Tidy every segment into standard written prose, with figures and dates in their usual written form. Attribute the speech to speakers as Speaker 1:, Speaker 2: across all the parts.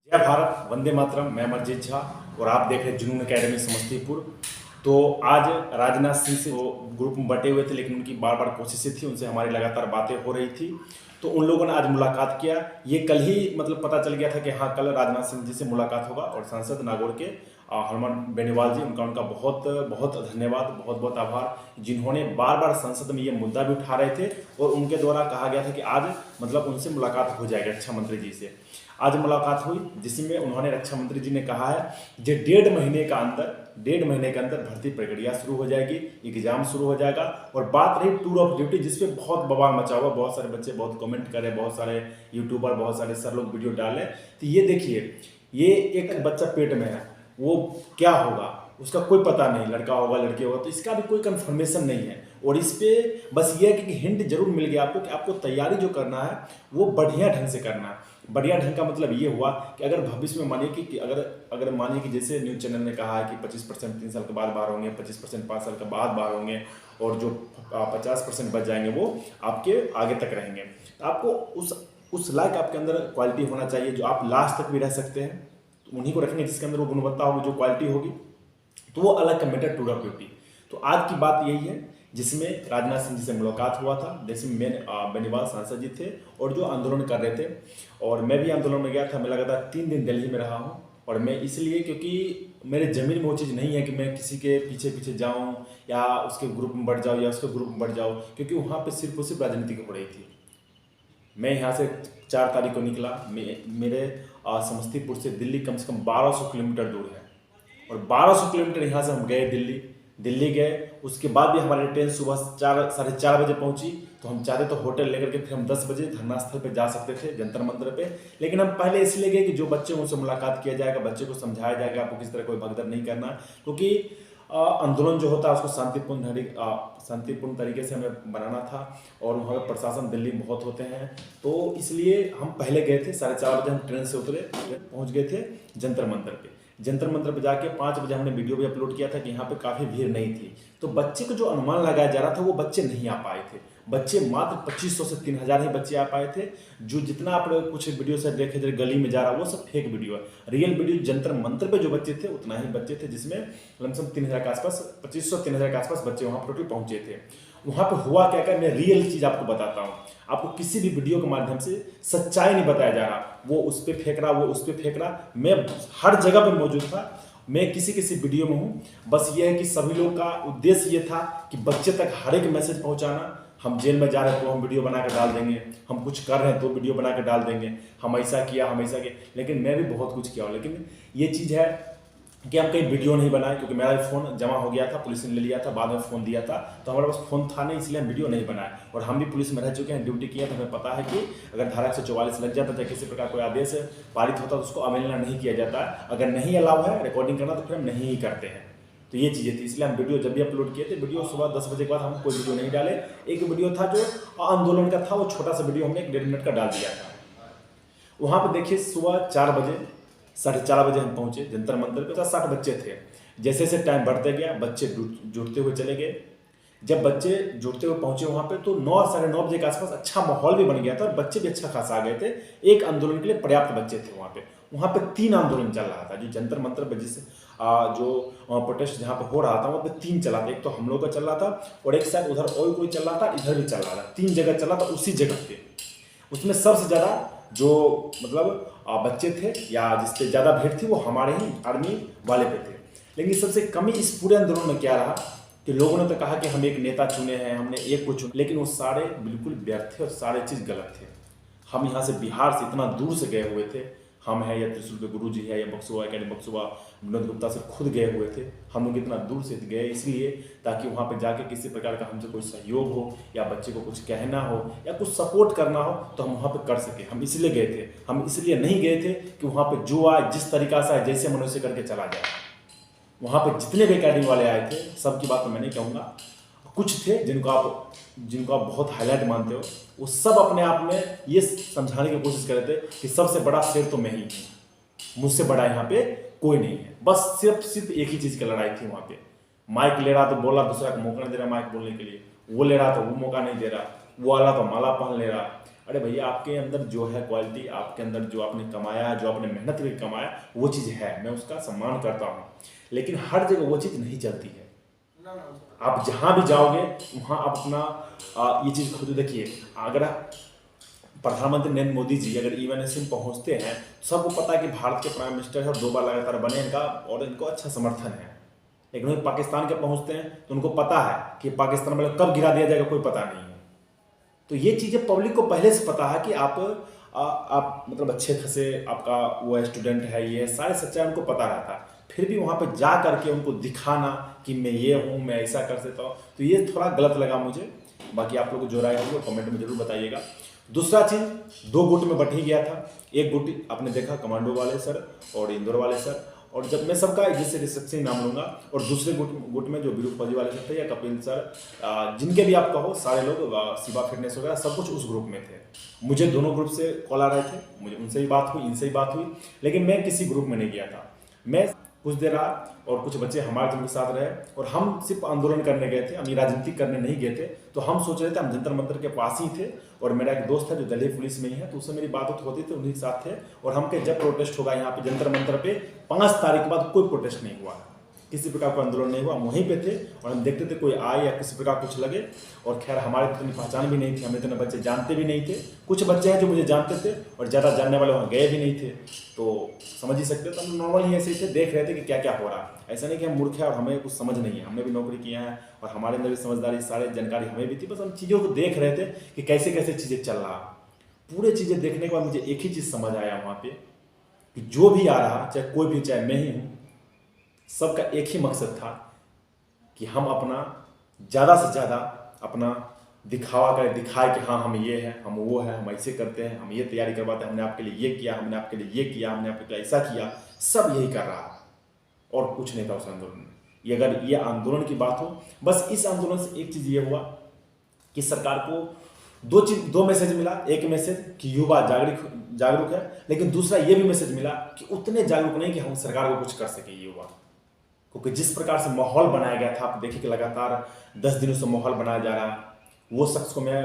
Speaker 1: जय भारत, वंदे मातरम। मैं अमरजीत झा और आप देख रहे हैं जुनून एकेडमी समस्तीपुर। तो आज राजनाथ सिंह से वो ग्रुप में बटे हुए थे, लेकिन उनकी बार बार कोशिशें थी, उनसे हमारी लगातार बातें हो रही थी। तो उन लोगों ने आज मुलाकात किया। ये कल ही मतलब पता चल गया था कि हाँ, कल राजनाथ सिंह जी से मुलाकात होगा। और सांसद नागौर के हनुमान बेनीवाल जी, उनका उनका बहुत बहुत धन्यवाद, बहुत बहुत आभार, जिन्होंने बार बार संसद में ये मुद्दा भी उठा रहे थे। और उनके द्वारा कहा गया था कि आज मतलब उनसे मुलाकात हो जाएगी रक्षा मंत्री जी से। आज मुलाकात हुई, जिसमें उन्होंने रक्षा मंत्री जी ने कहा है कि 1.5 महीने के अंदर भर्ती प्रक्रिया शुरू हो जाएगी, एग्जाम शुरू हो जाएगा। और बात रही टूर ऑफ ड्यूटी, जिसपे बहुत बवाल मचा हुआ, बहुत सारे बच्चे बहुत कमेंट कर रहे, बहुत सारे यूट्यूबर, बहुत सारे सर लोग वीडियो डाल रहे। तो ये देखिए, ये एक बच्चा पेट में है, वो क्या होगा उसका कोई पता नहीं, लड़का होगा लड़की होगा, तो इसका भी कोई कंफर्मेशन नहीं है। और इस पे बस ये है कि हिंट जरूर मिल गया आपको कि आपको तैयारी जो करना है वो बढ़िया ढंग से करना है। बढ़िया ढंग का मतलब ये हुआ कि अगर भविष्य में मानिए कि अगर मानिए कि जैसे न्यूज़ चैनल ने कहा है कि 25% 3 साल के बाद बाहर होंगे, 25% 5 साल के बाद बाहर होंगे, और जो 50% बच जाएंगे वो आपके आगे तक रहेंगे। तो आपको उस लायक आपके अंदर क्वालिटी होना चाहिए जो आप लास्ट तक भी रह सकते हैं। तो उन्हीं को रखेंगे जिसके अंदर वो गुणवत्ता होगी, जो क्वालिटी होगी। तो वो अलग का मैटर, टूर ऑफ ड्यूटी। तो आज की बात यही है, जिसमें राजनाथ सिंह जी से मुलाकात हुआ था, जिसमें बेनीवाल सांसद जी थे और जो आंदोलन कर रहे थे। और मैं भी आंदोलन में गया था। मैं लगातार 3 दिन दिल्ली में रहा हूँ। और मैं इसलिए क्योंकि मेरे ज़मीन में वो चीज़ नहीं है कि मैं किसी के पीछे पीछे जाऊँ या उसके ग्रुप में बढ़ जाऊँ या उसके ग्रुप में बढ़ जाऊँ, क्योंकि वहाँ पर सिर्फ और सिर्फ राजनीति हो रही थी। मैं यहाँ से 4 तारीख को निकला। मेरे समस्तीपुर से दिल्ली कम से कम 1200 किलोमीटर दूर है। और 1200 किलोमीटर यहाँ से हम गए दिल्ली गए। उसके बाद भी हमारी ट्रेन सुबह 4 साढ़े 4 बजे पहुंची। तो हम चाहते तो होटल लेकर के फिर हम 10 बजे धरना स्थल पे जा सकते थे, जंतर मंतर पे। लेकिन हम पहले इसलिए गए कि जो बच्चे उनसे मुलाकात किया जाएगा, बच्चे को समझाया जाएगा आपको किस तरह कोई भगदड़ नहीं करना, क्योंकि आंदोलन जो होता है उसको शांतिपूर्ण तरीके से हमें बनाना था। और वहाँ पर प्रशासन दिल्ली में बहुत होते हैं, तो इसलिए हम पहले गए थे। 4:30 बजे हम ट्रेन से उतरे, पहुँच गए थे जंतर मंतर पे। जंतर मंतर पे जाके 5 बजे हमने वीडियो भी अपलोड किया था कि यहाँ पे काफ़ी भीड़ नहीं थी। तो बच्चे को जो अनुमान लगाया जा रहा था वो बच्चे नहीं आ पाए थे। बच्चे मात्र 2500 से 3000 ही बच्चे आ पाए थे। जो जितना आप कुछ वीडियो से देखे थे गली में जा रहा, वो सब फेक वीडियो है। रियल वीडियो जंतर मंतर पे जो बच्चे थे उतना ही बच्चे थे, जिसमें लमसम 3000 के आसपास, 2500 3000 के आसपास बच्चे वहाँ टोटल पहुँचे थे। वहाँ पे हुआ क्या क्या, मैं रियल चीज़ आपको बताता हूँ। आपको किसी भी वीडियो के माध्यम से सच्चाई नहीं बताया जा रहा, वो उस पर फेंक रहा, वो उस पर फेंक रहा। मैं हर जगह पर मौजूद था, मैं किसी किसी वीडियो में हूँ। बस ये है कि सभी लोग का उद्देश्य ये था कि बच्चे तक हर एक मैसेज पहुँचाना। हम जेल में जा रहे हैं तो हम वीडियो बना कर डाल देंगे, हम कुछ कर रहे हैं तो वीडियो बना कर डाल देंगे, हम ऐसा किया, हम ऐसा किया। लेकिन मैं भी बहुत कुछ किया हूँ। लेकिन ये चीज़ है कि हम कहीं वीडियो नहीं बनाए, क्योंकि मेरा फ़ोन जमा हो गया था, पुलिस ने ले लिया था, बाद में फ़ोन दिया था, तो हमारे पास फ़ोन था नहीं, इसलिए हम वीडियो नहीं बनाए। और हम भी पुलिस में रह चुके हैं, ड्यूटी किया, तो हमें पता है कि अगर धारा 144 लग जाता है, किसी प्रकार कोई आदेश पारित होता तो उसको अवहेलना नहीं किया जाता है। अगर नहीं अलाउ है रिकॉर्डिंग करना तो फिर हम नहीं ही करते हैं। तो ये चीज़ें थी, इसलिए हम वीडियो जब भी अपलोड किए थे, वीडियो सुबह 10 बजे के बाद हम कोई वीडियो नहीं डाले। एक वीडियो था जो आंदोलन का था, वो छोटा सा वीडियो हमने 1.5 मिनट का डाल दिया था। वहाँ पर देखिए सुबह 4 बजे 4:30 बजे हम पहुँचे जंतर मंतर पे। 60 बच्चे थे। जैसे जैसे टाइम बढ़ते गया बच्चे जुड़ते हुए चले गए। जब बच्चे जुड़ते हुए पहुंचे वहाँ पे, तो 9 साढ़े 9 बजे के आसपास अच्छा माहौल भी बन गया था और बच्चे भी अच्छा खासा आ गए थे। एक आंदोलन के लिए पर्याप्त बच्चे थे वहाँ पे। वहाँ पे 3 आंदोलन चल रहा था, जो जंतर मंतर पे जिस जो प्रोटेस्ट जहाँ पे हो रहा था वहाँ पे 3 चला था। एक तो हम लोग का चल रहा था और एक शायद उधर और कोई चल रहा था, इधर भी चल रहा था। 3 जगह चला था उसी जगह पे। उसमें सबसे ज़्यादा जो मतलब बच्चे थे या जिससे ज़्यादा भीड़ थी वो हमारे ही आर्मी वाले पे थे। लेकिन सबसे कमी इस पूरे आंदोलन में क्या रहा कि लोगों ने तो कहा कि हम एक नेता चुने हैं, हमने एक को चुना, लेकिन वो सारे बिल्कुल व्यर्थ थे और सारे चीज़ गलत थे। हम यहाँ से बिहार से इतना दूर से गए हुए थे, हम हैं या त्रिशूल के गुरु जी है या बक्सुआ अकेडमी बक्सुआ विनोद गुप्ता से खुद गए हुए थे। हम लोग इतना दूर से गए इसलिए ताकि वहाँ पे जाके किसी प्रकार का हमसे कोई सहयोग हो या बच्चे को कुछ कहना हो या कुछ सपोर्ट करना हो तो हम वहाँ पे कर सके। हम इसलिए गए थे। हम इसलिए नहीं गए थे कि वहाँ पे जो आए जिस तरीका से आए जैसे मनुष्य करके चला जाए। वहाँ पे जितने भी अकेडमी वाले आए थे सबकी बात तो मैं नहीं कहूँगा, कुछ थे जिनको आप बहुत हाईलाइट मानते हो, वो सब अपने आप में ये समझाने की कोशिश कर रहे थे कि सबसे बड़ा शेर तो मैं ही हूँ, मुझसे बड़ा यहाँ पे कोई नहीं है। बस सिर्फ एक ही चीज़ की लड़ाई थी वहाँ पे। माइक ले रहा तो बोला, दूसरा को मौका नहीं दे रहा माइक बोलने के लिए, वो ले रहा तो वो मौका नहीं दे रहा, वो वाला तो माला पहन ले रहा, अरे भैया, आपके अंदर जो है क्वालिटी, आपके अंदर जो आपने कमाया, जो आपने मेहनत करके कमाया, वो चीज़ है, मैं उसका सम्मान करता हूँ। लेकिन हर जगह वो चीज़ नहीं चलती है। आप जहाँ भी जाओगे वहाँ आप अपना ये चीज़ खुद देखिए। अगर प्रधानमंत्री नरेंद्र मोदी जी अगर ईवीएनएस में पहुँचते हैं, तो सबको पता है कि भारत के प्राइम मिनिस्टर है और 2 बार लगातार बने इनका, और इनको अच्छा समर्थन है। लेकिन वही पाकिस्तान के पहुँचते हैं तो उनको पता है कि पाकिस्तान वाले कब गिरा दिया जाएगा, कोई पता नहीं है। तो ये चीज़ें पब्लिक को पहले से पता है कि आप मतलब अच्छे खासे आपका वो स्टूडेंट है, ये सारे सच्चाई उनको पता रहता है। फिर भी वहाँ पे जा करके उनको दिखाना कि मैं ये हूँ, मैं ऐसा कर सकता हूँ, तो ये थोड़ा गलत लगा मुझे। बाकी आप लोग को जो राय होगी वो कमेंट में जरूर बताइएगा। दूसरा चीज़, 2 गुट में बट ही गया था। एक गुट आपने देखा कमांडो वाले सर और इंदौर वाले सर, और जब मैं सबका जिससे रिसेप्शन नाम लूंगा, और दूसरे गुट में जो विरूप फौजी वाले सर थे या कपिल सर, जिनके भी आप कहो, सारे लोग शिवा फिटनेस वगैरह सब कुछ उस ग्रुप में थे। मुझे दोनों ग्रुप से कॉल आ रहे थे, मुझे उनसे भी बात हुई, इनसे भी बात हुई, लेकिन मैं किसी ग्रुप में नहीं गया था। मैं कुछ देर रहा और कुछ बच्चे हमारे टीम के साथ रहे, और हम सिर्फ आंदोलन करने गए थे, हम ये राजनीति करने नहीं गए थे। तो हम सोच रहे थे, हम जंतर मंतर के पास ही थे, और मेरा एक दोस्त है जो दिल्ली पुलिस में ही है, तो उससे मेरी बात होती थी, उन्हीं के साथ थे। और हम के जब प्रोटेस्ट होगा यहाँ पे जंतर मंतर पे 5 तारीख के बाद कोई प्रोटेस्ट नहीं हुआ, किसी प्रकार का आंदोलन नहीं हुआ, हम वहीं पे थे और हम देखते थे कोई आए या किसी प्रकार कुछ लगे। और खैर हमारी इतनी पहचान भी नहीं थी, हमें इतने बच्चे जानते भी नहीं थे। कुछ बच्चे हैं जो मुझे जानते थे और ज़्यादा जानने वाले वहाँ गए भी नहीं थे, तो समझ ही सकते। तो हम नॉर्मल ही ऐसे ही थे, देख रहे थे कि क्या क्या हो रहा है। ऐसा नहीं कि हम मूर्ख हैं और हमें कुछ समझ नहीं है, हमने भी नौकरी किया है और हमारे अंदर भी समझदारी, सारी जानकारी हमें भी थी। बस हम चीज़ों को देख रहे थे कि कैसे कैसे चीज़ें चल रहा। पूरे चीज़ें देखने के बाद मुझे एक ही चीज़ समझ आया वहाँ पे, कि जो भी आ रहा, चाहे कोई भी, चाहे मैं ही हूँ, सबका एक ही मकसद था कि हम अपना ज़्यादा से ज़्यादा अपना दिखावा करें, दिखाए कि हाँ हम ये हैं, हम वो हैं, हम ऐसे करते हैं, हम ये तैयारी करवाते हैं, हमने आपके लिए ये किया, हमने आपके लिए ये किया, हमने आपके लिए ऐसा किया। सब यही कर रहा और कुछ नहीं था उस आंदोलन में। ये अगर ये आंदोलन की बात हो, बस इस आंदोलन से एक चीज़ ये हुआ कि सरकार को दो मैसेज मिला। एक मैसेज कि युवा जागरूक है, लेकिन दूसरा ये भी मैसेज मिला कि उतने जागरूक नहीं कि हम सरकार को कुछ कर सके युवा। क्योंकि जिस प्रकार से माहौल बनाया गया था, आप देखिए कि लगातार 10 दिनों से माहौल बनाया जा रहा है। वो शख्स को मैं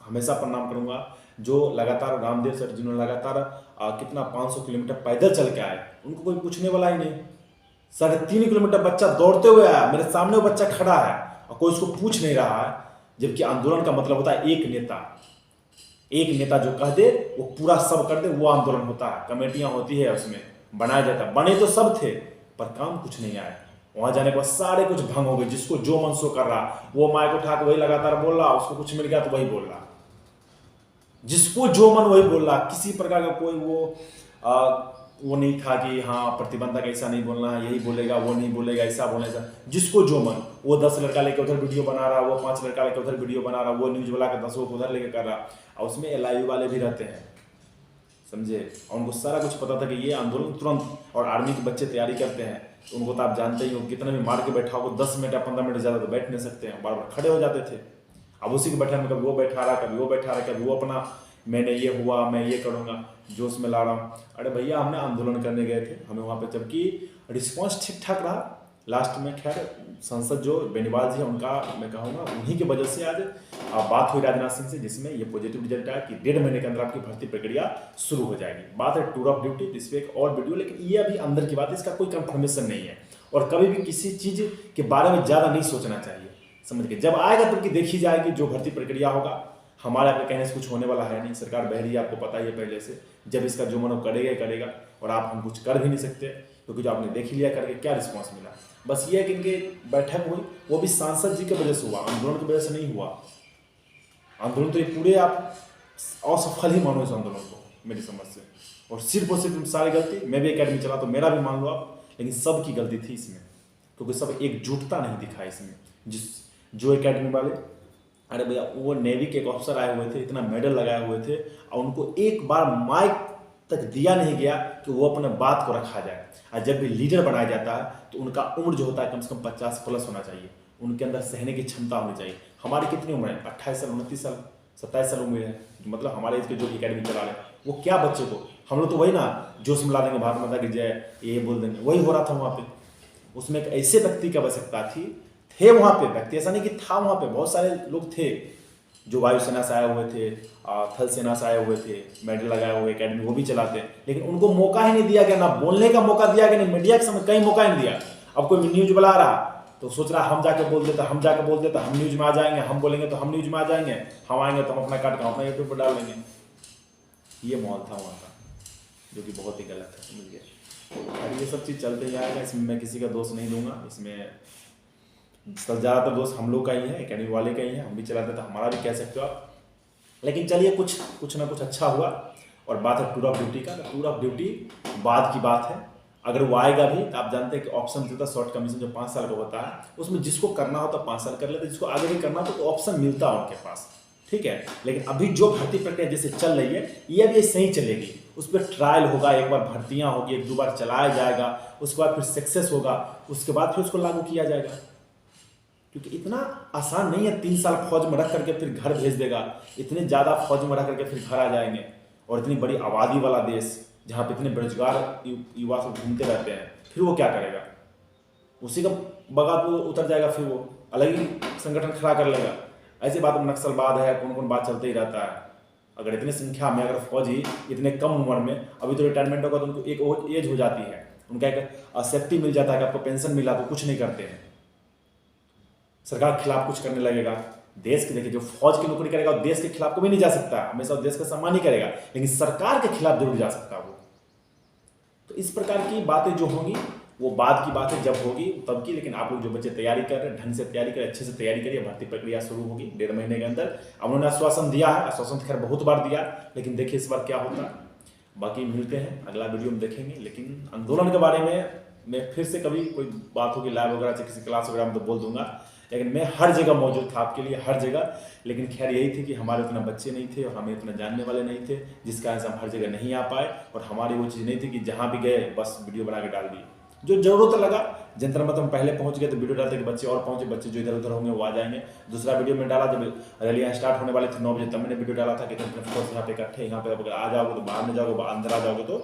Speaker 1: हमेशा प्रणाम करूंगा जो लगातार, रामदेव सर जिन्होंने लगातार कितना 500 किलोमीटर पैदल चल के आए, उनको कोई पूछने वाला ही नहीं। 3.5 किलोमीटर बच्चा दौड़ते हुए आया, मेरे सामने वो बच्चा खड़ा है और कोई उसको पूछ नहीं रहा है। जबकि आंदोलन का मतलब होता है एक नेता जो कह दे वो पूरा सब कर दे, वो आंदोलन होता है। कमेटियां होती है, उसमें बनाया जाता है, बने तो सब थे पर काम कुछ नहीं आया। वहां जाने के बाद सारे कुछ भंग हो गए, जिसको जो मन सो कर रहा, वो माइक उठा के वही लगातार बोल रहा, उसको कुछ मिल गया तो वही बोल रहा, जिसको जो मन वही बोल रहा। किसी प्रकार का कोई वो नहीं था कि हाँ प्रतिबंधक ऐसा नहीं बोलना है, यही बोलेगा, वो नहीं बोलेगा, ऐसा बोलेगा। जिसको जो मन, वो 10 लड़का लेकर उधर वीडियो बना रहा, वो 5 लड़का लेकर उधर वीडियो बना रहा, वो न्यूज वाला के 10 को उधर लेकर कर रहा। और उसमें LIV वाले भी रहते हैं, समझे, और उनको सारा कुछ पता था कि ये आंदोलन तुरंत, और आर्मी के बच्चे तैयारी करते हैं तो उनको तो आप जानते ही हो, कितना भी मार के बैठा हो 10 मिनट या 15 मिनट ज़्यादा तो बैठ नहीं सकते हैं, बार बार खड़े हो जाते थे। अब उसी के बैठा में कभी वो बैठा रहा, कभी वो बैठा रहा, कभी वो अपना मैंने ये हुआ, मैं ये करूँगा, जोश में ला रहा हूँ। अरे भैया, हमने आंदोलन करने गए थे, हमें वहाँ पे जबकि रिस्पॉन्स ठीक ठाक रहा। लास्ट में खैर संसद जो बेनीवाल जी है, उनका मैं कहूँगा उन्हीं की वजह से आज बात हुई राजनाथ सिंह से, जिसमें ये पॉजिटिव रिजल्ट आया कि 1.5 महीने के अंदर आपकी भर्ती प्रक्रिया शुरू हो जाएगी। बात है टूर ऑफ ड्यूटी, इस पर एक और वीडियो, लेकिन ये अभी अंदर की बात है, इसका कोई कंफर्मेशन नहीं है। और कभी भी किसी चीज़ के बारे में ज़्यादा नहीं सोचना चाहिए, समझ के। जब आएगा तब की देखी जाएगी, जो भर्ती प्रक्रिया होगा। हमारे आपके कहने से कुछ होने वाला है नहीं, सरकार बहरी है, आपको पता ही है पहले से। जब इसका जो मन करेगा ही करेगा, और आप हम कुछ कर भी नहीं सकते, क्योंकि जो आपने देख लिया करके क्या रिस्पॉन्स मिला। बस ये है कि इनके बैठक हुई, वो भी सांसद जी की वजह से हुआ, आंदोलन की वजह से नहीं हुआ। आंदोलन तो ये पूरे आप असफल ही मानो इस आंदोलन को, मेरी समझ से। और सिर्फ सारी गलती, मैं भी एकेडमी चला तो मेरा भी मान लो आप, लेकिन सबकी गलती थी इसमें, क्योंकि सब एकजुटता नहीं दिखा इसमें। जो एकेडमी वाले, अरे भैया, वो नेवी के एक ऑफिसर आए हुए थे, इतना मेडल लगाए हुए थे, और उनको एक बार माइक तक दिया नहीं गया कि वो अपने बात को रखा जाए। और जब भी लीडर बनाया जाता है तो उनका उम्र जो होता है कम से कम 50+ होना चाहिए, उनके अंदर सहने की क्षमता होनी चाहिए। हमारी कितनी उम्र है? 28 साल, 29 साल, 27 साल उम्र है, मतलब हमारे इसके जो एकेडमी चला रहे, वो क्या बच्चे को, हम लोग तो वही ना जोश मिला देंगे, भारत माता की जय, ये बोल देंगे, वही हो रहा था वहाँ पे। उसमें एक ऐसे व्यक्ति की आवश्यकता थी, थे वहाँ पे व्यक्ति, ऐसा नहीं कि था, वहाँ पे बहुत सारे लोग थे जो वायुसेना से आए हुए थे, थल सेना से आए हुए थे, मेडल लगाए हुए एकेडमी वो भी चलाते हैं, लेकिन उनको मौका ही नहीं दिया गया, ना बोलने का मौका दिया गया, नहीं मीडिया के समय कहीं मौका नहीं दिया। अब कोई न्यूज बुला रहा तो सोच रहा हम जाके बोल देते, हम जाके बोल देते, हम न्यूज में आ जाएंगे, हम बोलेंगे तो हम न्यूज में आ जाएंगे, हम आएंगे तो हम अपना काट कर अपना यूट्यूब पर डाल देंगे। ये माहौल था वहाँ का, जो कि बहुत ही गलत है, समझ गए। और ये सब चीज़ चलते ही आएगा, इसमें मैं किसी का दोष नहीं दूंगा। इसमें ज़्यादातर दोस्त हम लोग का ही है, एकेडमी वाले का ही है, हम भी चलाते तो हमारा भी कह सकते हो आप। लेकिन चलिए कुछ ना कुछ अच्छा हुआ। और बात है टूर ऑफ ड्यूटी का, तो टूर ऑफ ड्यूटी बाद की बात है। अगर वो आएगा भी तो आप जानते हैं कि ऑप्शन मिलता है, शॉर्ट कमीशन जो 5 साल का होता है, उसमें जिसको करना होता है 5 साल कर लेते, जिसको आगे भी करना होता तो ऑप्शन मिलता है उनके पास, ठीक है। लेकिन अभी जो भर्ती प्रक्रिया जैसे चल रही है, ये अभी सही चलेगी। उस पर ट्रायल होगा, एक बार भर्तियाँ होगी, 1-2 बार चलाया जाएगा, उसके बाद फिर सक्सेस होगा, उसके बाद फिर उसको लागू किया जाएगा। क्योंकि इतना आसान नहीं है 3 साल फौज में रख करके फिर घर भेज देगा। इतने ज़्यादा फौज में रख करके फिर घर आ जाएंगे, और इतनी बड़ी आबादी वाला देश जहाँ पे इतने बेरोजगार युवा सब घूमते रहते हैं, फिर वो क्या करेगा? उसी का बगात वो उतर जाएगा, फिर वो अलग ही संगठन खड़ा कर लेगा। ऐसी बात में नक्सलवाद है, कौन कौन बात चलते ही रहता है। अगर इतनी संख्या में अगर फौजी इतने कम उम्र में, अभी तो रिटायरमेंट होगा तो उनको एक एज हो जाती है, उनका एक सेफ्टी मिल जाता है कि आपको पेंशन मिला, तो कुछ नहीं करते हैं, सरकार के खिलाफ कुछ करने लगेगा। देश के देखिए, जो फौज की नौकरी करेगा देश के खिलाफ कभी नहीं जा सकता, हमेशा देश का सम्मान ही करेगा, लेकिन सरकार के खिलाफ जरूर जा सकता वो। तो इस प्रकार की बातें जो होंगी वो बाद की बातें जब होगी तब की। लेकिन आप लोग जो बच्चे तैयारी कर रहे हैं, ढंग से तैयारी करें, अच्छे से तैयारी करिए। भर्ती प्रक्रिया शुरू होगी 1.5 महीने के अंदर। अब उन्होंने आश्वासन दिया है, आश्वासन तो खैर बहुत बार दिया, लेकिन देखिए इस बार क्या होता है। बाकी मिलते हैं अगला वीडियो में देखेंगे। लेकिन आंदोलन के बारे में मैं फिर से कभी कोई बात होगी लाइव वगैरह से, किसी क्लास वगैरह में तो बोल दूंगा, लेकिन मैं हर जगह मौजूद था आपके लिए, हर जगह। लेकिन खैर यही थी कि हमारे उतना बच्चे नहीं थे और हमें इतना जानने वाले नहीं थे, जिस कारण से हम हर जगह नहीं आ पाए। और हमारी वो चीज़ नहीं थी कि जहाँ भी गए बस वीडियो बना के डाल दी। जो जरूरत लगा जंतर मंतर हम पहले पहुंच गए तो वीडियो डालते कि बच्चे और पहुंचे, बच्चे जो इधर उधर होंगे वो आ जाएंगे। दूसरा वीडियो में डाला जब रैलियाँ स्टार्ट होने वाली थी 9 बजे, तब मैंने वीडियो डाला था कि फोर्स यहाँ पे इकट्ठे, यहाँ पे अगर आ जाओगे तो बाहर नहीं जाओगे, अंदर आ जाओगे तो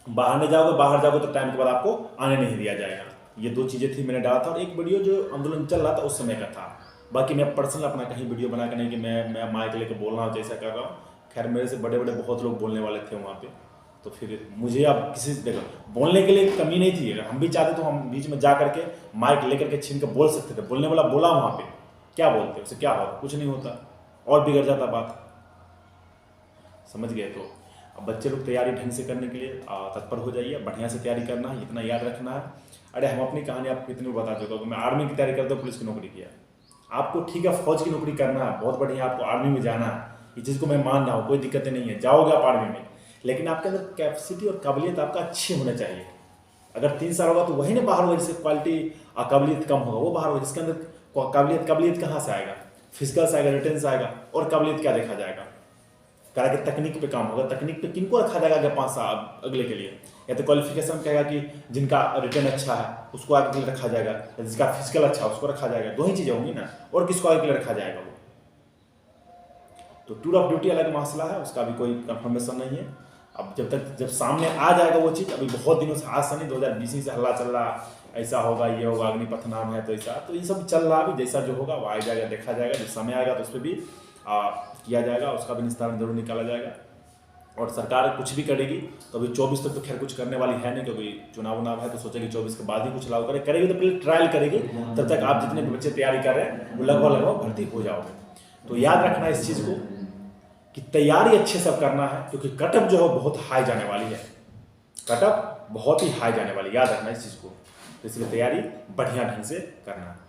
Speaker 1: बाहर नहीं जाओगे, बाहर जाओगे तो टाइम के बाद आपको आने नहीं दिया जाएगा। ये 2 चीज़ें थी मैंने डाला था। और एक वीडियो जो आंदोलन चल रहा था उस समय का था। बाकी मैं पर्सनल अपना कहीं वीडियो बना के नहीं कि मैं माइक लेके बोल रहा हूँ जैसा कर रहा हूँ। खैर मेरे से बड़े बड़े बहुत लोग बोलने वाले थे वहाँ पे, तो फिर मुझे अब किसी से देखो बोलने के लिए कमी नहीं थी। अगर हम भी चाहते तो हम बीच में जा करके माइक लेकर के छीन के बोल सकते थे। बोलने वाला बोला वहाँ पे, क्या बोलते उससे क्या होता? कुछ नहीं होता, और बिगड़ जाता बात, समझ गए। तो अब बच्चे लोग तैयारी ढंग से करने के लिए तत्पर हो जाइए। बढ़िया से तैयारी करना है, इतना याद रखना है। अरे हम अपनी कहानी आपको कितनी बता चुका हूँ। मैं आर्मी की तैयारी करता हूँ, पुलिस की नौकरी किया। आपको ठीक है फौज की नौकरी करना है, बहुत बढ़िया, आपको आर्मी में जाना है, इस चीज़ को मैं मान रहा हूँ, कोई दिक्कतें नहीं है, जाओगे आप आर्मी में। लेकिन आपके अंदर कैपेसिटी और काबिलियत आपका अच्छी होना चाहिए। अगर 3 साल होगा तो वही ना बाहर होगा, जिससे क्वालिटी काबिलियत कम होगा वो बाहर होगा। जिसके अंदर काबिलियत कहाँ से आएगा? फिजिकल से आएगा, रिटर्न से आएगा। और काबिलियत क्या देखा जाएगा? कहा कि तकनीक पे काम होगा। तकनीक पे किनको रखा जाएगा अगर 5 साल अगले के लिए? या तो क्वालिफिकेशन कहेगा कि जिनका रिटर्न अच्छा है उसको आगे के लिए रखा जाएगा, या जिसका फिजिकल अच्छा है उसको रखा जाएगा। 2 ही चीज़ें होंगी ना, और किसको आगे के लिए रखा जाएगा वो? तो टूर ऑफ ड्यूटी अलग मसला है, उसका भी कोई कंफर्मेशन नहीं है। अब जब सामने आ जाएगा वो चीज़, अभी बहुत दिनों से, आज से नहीं 2020 से हल्ला चल रहा, ऐसा होगा ये होगा, अग्निपथ नाम है तो ऐसा, तो ये सब चल रहा। अभी जैसा जो होगा वो आ जाएगा, देखा जाएगा। जब समय आएगा तो उस पर भी किया जाएगा, उसका भी निस्तारण जरूर निकाला जाएगा। और सरकार कुछ भी करेगी तो अभी 24 तक तो खैर कुछ करने वाली है नहीं, क्योंकि चुनाव है, तो सोचेगी 24 के बाद ही कुछ लागू करेगी तो पहले ट्रायल करेगी। तब तक आप जितने भी बच्चे तैयारी कर रहे हैं वो लगभग भर्ती हो जाओगे। तो याद रखना इस चीज़ को कि तैयारी अच्छे से करना है, क्योंकि कटअप जो है बहुत हाई जाने वाली है, कटअप बहुत ही हाई जाने वाली, याद रखना इस चीज़ को। तो इसलिए तैयारी बढ़िया ढंग से करना है।